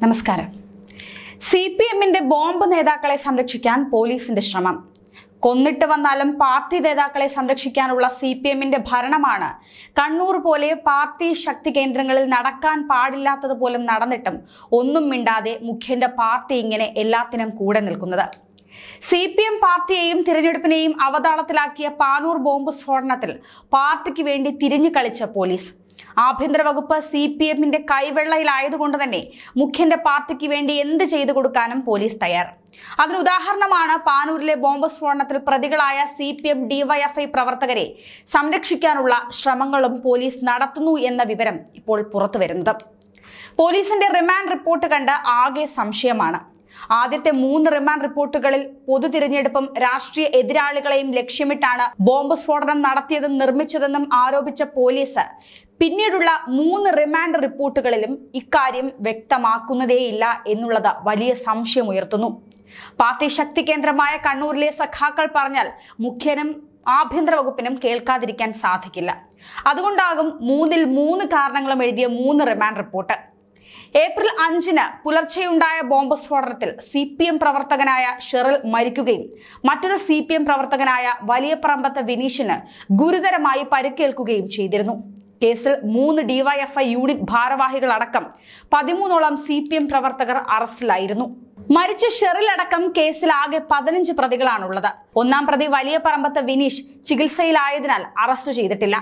നമസ്കാരം. CPMന്റെ ബോംബ് നേതാക്കളെ സംരക്ഷിക്കാൻ പോലീസിന്റെ ശ്രമം. കൊന്നിട്ട് വന്നാലും പാർട്ടി നേതാക്കളെ സംരക്ഷിക്കാനുള്ള CPMന്റെ ഭരണമാണ് കണ്ണൂർ പോലെ പാർട്ടി ശക്തി കേന്ദ്രങ്ങളിൽ നടക്കാൻ പാടില്ലാത്തതുപോലും നടന്നിട്ടും ഒന്നും മിണ്ടാതെ മുഖ്യന്റെ പാർട്ടി ഇങ്ങനെ എല്ലാത്തിനും കൂടെ നിൽക്കുന്നത്. CPM പാർട്ടിയെയും തിരഞ്ഞെടുപ്പിനെയും അവതാളത്തിലാക്കിയ പാനൂർ ബോംബ് സ്ഫോടനത്തിൽ പാർട്ടിക്ക് വേണ്ടി തിരിഞ്ഞു കളിച്ച പോലീസ്. ആഭ്യന്തര വകുപ്പ് CPMന്റെ കൈവെള്ളയിലായതുകൊണ്ട് തന്നെ മുഖ്യന്റെ പാർട്ടിക്ക് വേണ്ടി എന്ത് ചെയ്തു കൊടുക്കാനും പോലീസ് തയ്യാർ. അതിന് ഉദാഹരണമാണ് പാനൂരിലെ ബോംബ് സ്ഫോടനത്തിൽ പ്രതികളായ CPM DYFI പ്രവർത്തകരെ സംരക്ഷിക്കാനുള്ള ശ്രമങ്ങളും പോലീസ് നടത്തുന്നു എന്ന വിവരം ഇപ്പോൾ പുറത്തുവരുന്നത്. പോലീസിന്റെ റിമാൻഡ് റിപ്പോർട്ട് കണ്ട് ആകെ സംശയമാണ്. ആദ്യത്തെ 3 റിമാൻഡ് റിപ്പോർട്ടുകളിൽ പൊതു തിരഞ്ഞെടുപ്പും രാഷ്ട്രീയ എതിരാളികളെയും ലക്ഷ്യമിട്ടാണ് ബോംബ് സ്ഫോടനം നടത്തിയതും നിർമ്മിച്ചതെന്നും ആരോപിച്ച പോലീസ് പിന്നീടുള്ള 3 റിമാൻഡ് റിപ്പോർട്ടുകളിലും ഇക്കാര്യം വ്യക്തമാക്കുന്നതേയില്ല എന്നുള്ളത് വലിയ സംശയമുയർത്തുന്നു. പാർട്ടി ശക്തി കേന്ദ്രമായ കണ്ണൂരിലെ സഖാക്കൾ പറഞ്ഞാൽ മുഖ്യനും ആഭ്യന്തര വകുപ്പിനും കേൾക്കാതിരിക്കാൻ സാധിക്കില്ല. അതുകൊണ്ടാകും 3ൽ 3 കാരണങ്ങളും എഴുതിയ 3 റിമാൻഡ് റിപ്പോർട്ട്. ഏപ്രിൽ 5-ന് പുലർച്ചെയുണ്ടായ ബോംബ് സ്ഫോടനത്തിൽ CPM പ്രവർത്തകനായ ഷെറിൽ മരിക്കുകയും മറ്റൊരു CPM പ്രവർത്തകനായ വലിയപറമ്പത്ത് വിനീഷിന് ഗുരുതരമായി പരിക്കേൽക്കുകയും ചെയ്തിരുന്നു. കേസിൽ 3 DYFI യൂണിറ്റ് ഭാരവാഹികളടക്കം 13ഓളം CPM പ്രവർത്തകർ അറസ്റ്റിലായിരുന്നു. മരിച്ച ഷെറിൽ അടക്കം കേസിൽ ആകെ 15 പ്രതികളാണുള്ളത്. 1-ാം പ്രതി വലിയപറമ്പത്ത് വിനീഷ് ചികിത്സയിലായതിനാൽ അറസ്റ്റ് ചെയ്തിട്ടില്ല.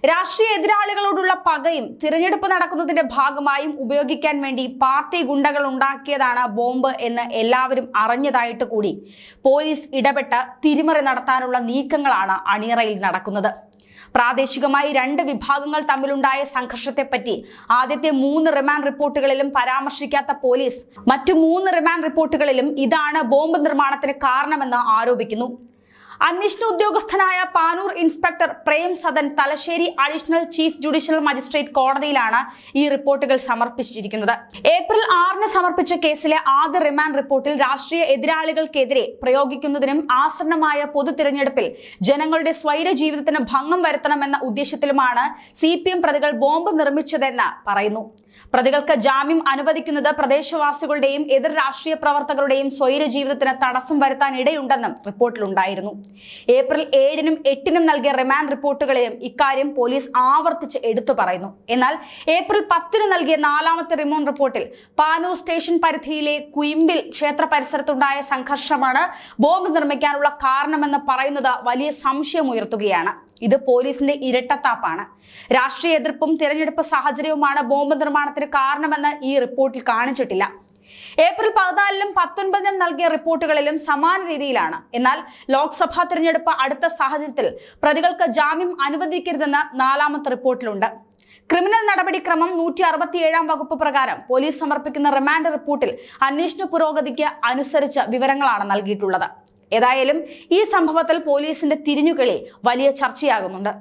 രാഷ്ട്രീയ എതിരാളികളോടുള്ള പകയും തിരഞ്ഞെടുപ്പ് നടക്കുന്നതിന്റെ ഭാഗമായും ഉപയോഗിക്കാൻ വേണ്ടി പാർട്ടി ഗുണ്ടകൾ ഉണ്ടാക്കിയതാണ് ബോംബ് എന്ന് എല്ലാവരും അറിഞ്ഞതായിട്ട് കൂടി പോലീസ് ഇടപെട്ട് തിരിമറി നടത്താനുള്ള നീക്കങ്ങളാണ് അണിയറയിൽ നടക്കുന്നത്. പ്രാദേശികമായി 2 വിഭാഗങ്ങൾ തമ്മിലുണ്ടായ സംഘർഷത്തെപ്പറ്റി ആദ്യത്തെ 3 റിമാൻഡ് റിപ്പോർട്ടുകളിലും പരാമർശിക്കാത്ത പോലീസ് മറ്റു 3 റിമാൻഡ് റിപ്പോർട്ടുകളിലും ഇതാണ് ബോംബ് നിർമ്മാണത്തിന് കാരണമെന്ന് ആരോപിക്കുന്നു. അന്വേഷണ ഉദ്യോഗസ്ഥനായ Panoor inspector Prem Sadan Thalassery additional chief judicial magistrate കോടതിയിലാണ് ഈ റിപ്പോർട്ടുകൾ സമർപ്പിച്ചിരിക്കുന്നത്. ഏപ്രിൽ 6-ന് സമർപ്പിച്ച കേസിലെ ആദ്യ റിമാൻഡ് റിപ്പോർട്ടിൽ രാഷ്ട്രീയ എതിരാളികൾക്കെതിരെ പ്രയോഗിക്കുന്നതിനും ആസന്നമായ പൊതു തിരഞ്ഞെടുപ്പിൽ ജനങ്ങളുടെ സ്വൈര ജീവിതത്തിന് ഭംഗം വരുത്തണമെന്ന ഉദ്ദേശത്തിലുമാണ് CPM പ്രതികൾ ബോംബ് നിർമ്മിച്ചതെന്ന് പറയുന്നു. പ്രതികൾക്ക് ജാമ്യം അനുവദിക്കുന്നത് പ്രദേശവാസികളുടെയും എതിർ രാഷ്ട്രീയ പ്രവർത്തകരുടെയും സ്വൈര ജീവിതത്തിന് തടസ്സം വരുത്താൻ ഇടയുണ്ടെന്നും റിപ്പോർട്ടിലുണ്ടായിരുന്നു. ഏപ്രിൽ 7-നും 8-നും നൽകിയ റിമാൻഡ് റിപ്പോർട്ടുകളിലും ഇക്കാര്യം പോലീസ് ആവർത്തിച്ച് എടുത്തു പറയുന്നു. എന്നാൽ ഏപ്രിൽ 10-ന് നൽകിയ 4-ാമത്തെ റിമാൻഡ് റിപ്പോർട്ടിൽ പാനൂർ സ്റ്റേഷൻ പരിധിയിലെ കുയിമ്പിൽ ക്ഷേത്ര പരിസരത്തുണ്ടായ സംഘർഷമാണ് ബോംബ് നിർമ്മിക്കാനുള്ള കാരണമെന്ന് പറയുന്നത് വലിയ സംശയമുയർത്തുകയാണ്. ഇത് പോലീസിന്റെ ഇരട്ടത്താപ്പാണ്. രാഷ്ട്രീയ എതിർപ്പും തിരഞ്ഞെടുപ്പ് സാഹചര്യവുമാണ് ബോംബ് നിർമ്മാണത്തിന് കാരണമെന്ന് ഈ റിപ്പോർട്ടിൽ കാണിച്ചിട്ടില്ല. ഏപ്രിൽ 14-നും 19-നും നൽകിയ റിപ്പോർട്ടുകളിലും സമാന രീതിയിലാണ്. എന്നാൽ ലോക്സഭാ തിരഞ്ഞെടുപ്പ് അടുത്ത സാഹചര്യത്തിൽ പ്രതികൾക്ക് ജാമ്യം അനുവദിക്കരുതെന്ന് 4-ാമത്തെ റിപ്പോർട്ടിലുണ്ട്. ക്രിമിനൽ നടപടിക്രമം 167-ാം വകുപ്പ് പ്രകാരം പോലീസ് സമർപ്പിക്കുന്ന റിമാൻഡ് റിപ്പോർട്ടിൽ അന്വേഷണ പുരോഗതിക്ക് അനുസരിച്ച് വിവരങ്ങളാണ് നൽകിയിട്ടുള്ളത്. ഏതായാലും ഈ സംഭവത്തിൽ പോലീസിന്റെ തിരിഞ്ഞുകളി വലിയ ചർച്ചയാകുന്നുണ്ട്.